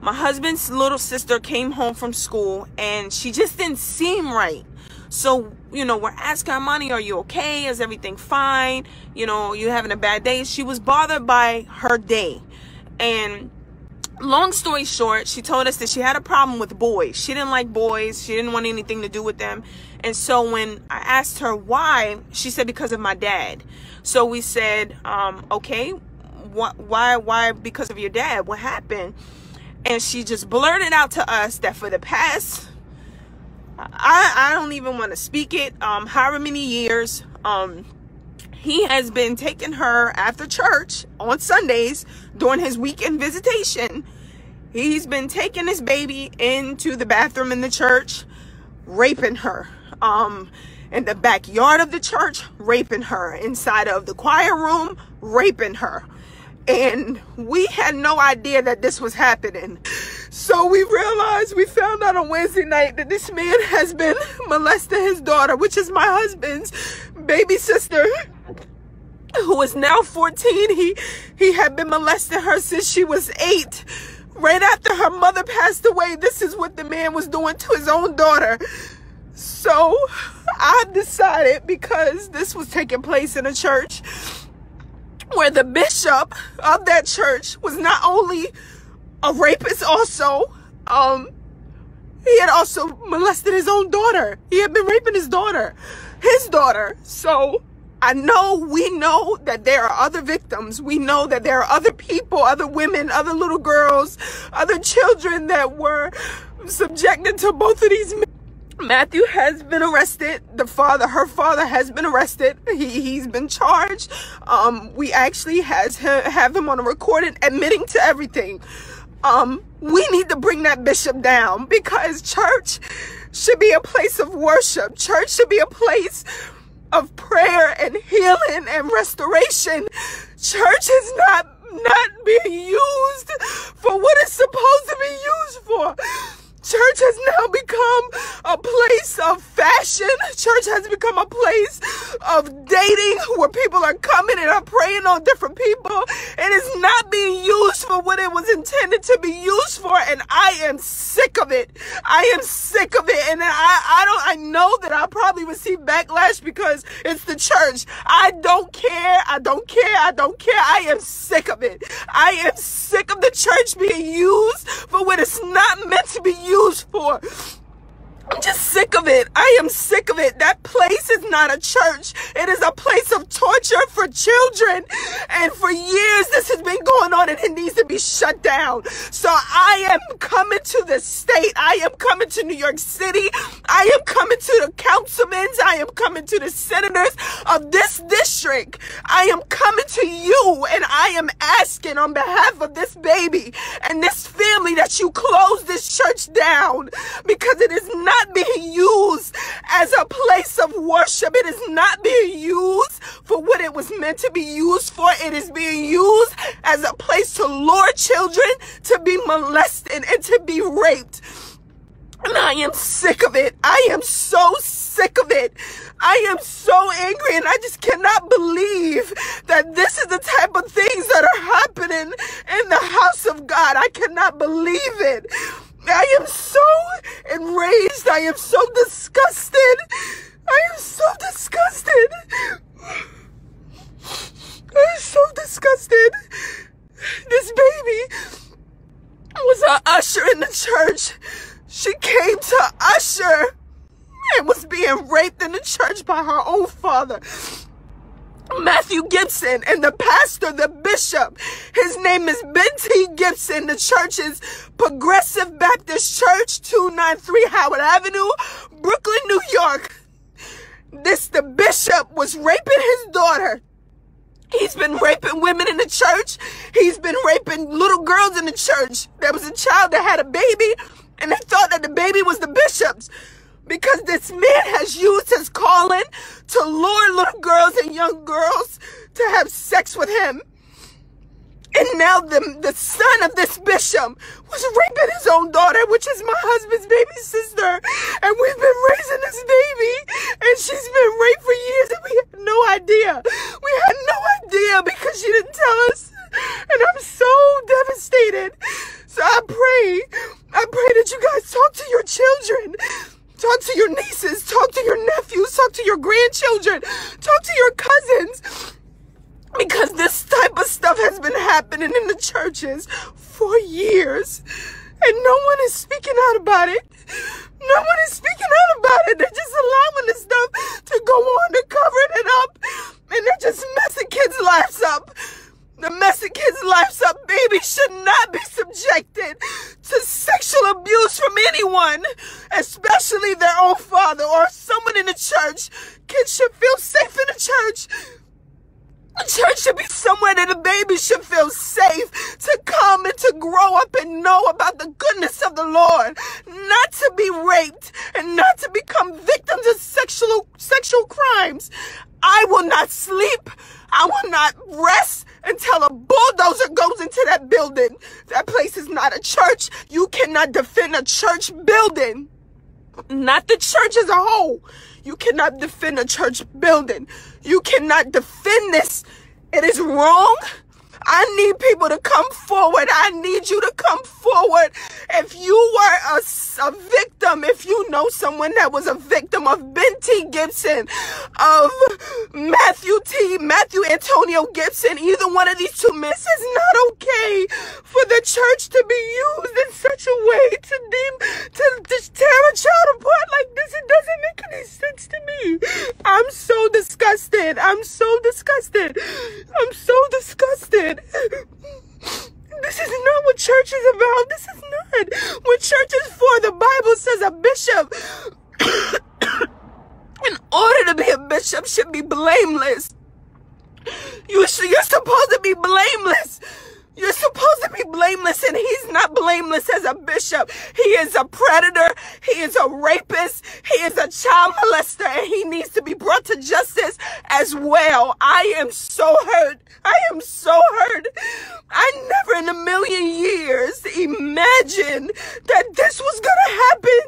My husband's little sister came home from school and she just didn't seem right. So, you know, we're asking Armani, are you okay? Is everything fine? You know, you having a bad day? She was bothered by her day. And long story short, she told us that she had a problem with boys. She didn't like boys. She didn't want anything to do with them. And so when I asked her why, she said because of my dad. So we said, okay, why because of your dad? What happened? And she just blurted out to us that for the past, I don't even want to speak it, however many years, he has been taking her after church on Sundays during his weekend visitation. He's been taking this baby into the bathroom in the church, raping her. In the backyard of the church, raping her. Inside of the choir room, raping her. And we had no idea that this was happening. So we found out on Wednesday night that this man has been molesting his daughter, which is my husband's baby sister, who is now 14. He had been molesting her since she was 8. Right after her mother passed away, this is what the man was doing to his own daughter. So I decided, because this was taking place in a church where the bishop of that church was not only a rapist, also, he had also molested his own daughter. He had been raping his daughter. So we know that there are other victims. We know that there are other people, other women, other little girls, other children that were subjected to both of these men. Matthew has been arrested. Her father has been arrested. He's been charged. We actually have him on a recording admitting to everything. We need to bring that bishop down, because church should be a place of worship. Church should be a place of prayer and healing and restoration. Church is not being used for what it's supposed to be used for. Church has now become a place of fashion. Church has become a place of dating, where people are coming and are preying on different people. It is not being used for what it was intended to be used for, and I am sick of it. I am sick of it, and I know that I'll probably receive backlash because it's the church. I don't care. I am sick of it. I am sick of the church being used for what it's not meant to be used for. I'm just sick of it. I am sick of it. That place is not a church. It is a place of torture for children. And for years, this has been going on, and it needs to be shut down. So I am coming to the state. I am coming to New York City. I am coming to the councilmen. I am coming to the senators of this district. I am coming to you, and I am asking on behalf of this baby and this family that you close this church down, because it is not being used as a place of worship. It is not being used for what it was meant to be used for. It is being used as a place to lure children to be molested and to be raped. And I am sick of it. I am so sick of it. I am so angry, and I just cannot believe that this is the type of things that are happening in the house of God. I cannot believe it. I am so enraged. I am so disgusted. I am so disgusted. I am so disgusted. This baby was an usher in the church. She came to usher and was being raped in the church by her own father, Matthew Gibson. And the pastor, the bishop, his name is Ben T. Gibson. The church is Progressive Baptist Church, 293 Howard Avenue, Brooklyn, New York. The bishop was raping his daughter. He's been raping women in the church. He's been raping little girls in the church. There was a child that had a baby, and they thought that the baby was the bishop's, because this man has used his calling to lure little girls and young girls to have sex with him. And now the son of this bishop was raping his own daughter, which is my husband's baby sister. And we've been raising this baby, and she's been raped for years, and we had no idea. We had no idea, because she didn't tell us. And I'm so devastated. So I pray that you guys talk to your children. Talk to your nieces, talk to your nephews, talk to your grandchildren, talk to your cousins. Because this type of stuff has been happening in the churches for years. And no one is speaking out about it. No one is speaking out about it. They're just allowing this stuff to go on. They're covering it up. And they're just messing kids' lives up. The messing kids' lives up. Babies should not be subjected to sexual abuse from anyone, especially their own father or someone in the church. Kids should feel safe in the church. The church should be somewhere that the baby should feel safe to come and to grow up and know about the goodness of the Lord, not to be raped and not to become victims of sexual crimes. I will not sleep. I will not rest until a bulldozer goes into that building. That place is not a church. You cannot defend a church building. Not the church as a whole. You cannot defend a church building. You cannot defend this. It is wrong. I need people to come forward. I need you to come forward. If you were a victim, if you know someone that was a victim of Ben T. Gibson, of Matthew Antonio Gibson, either one of these two men, it's not okay for the church to be used in such a way to tear a child apart like this. It doesn't make any sense to me. I'm so disgusted. I'm so disgusted. I'm so disgusted. This is not what church is about. This is not what church is for. The Bible says a bishop, in order to be a bishop, should be blameless. You're supposed to be blameless. You're supposed to be blameless, and he's not blameless as a bishop. He is a predator. He is a rapist. He is a child molester, and he needs to be brought to justice as well. I am so hurt. I am so hurt. I never in a million years imagined that this was going to happen.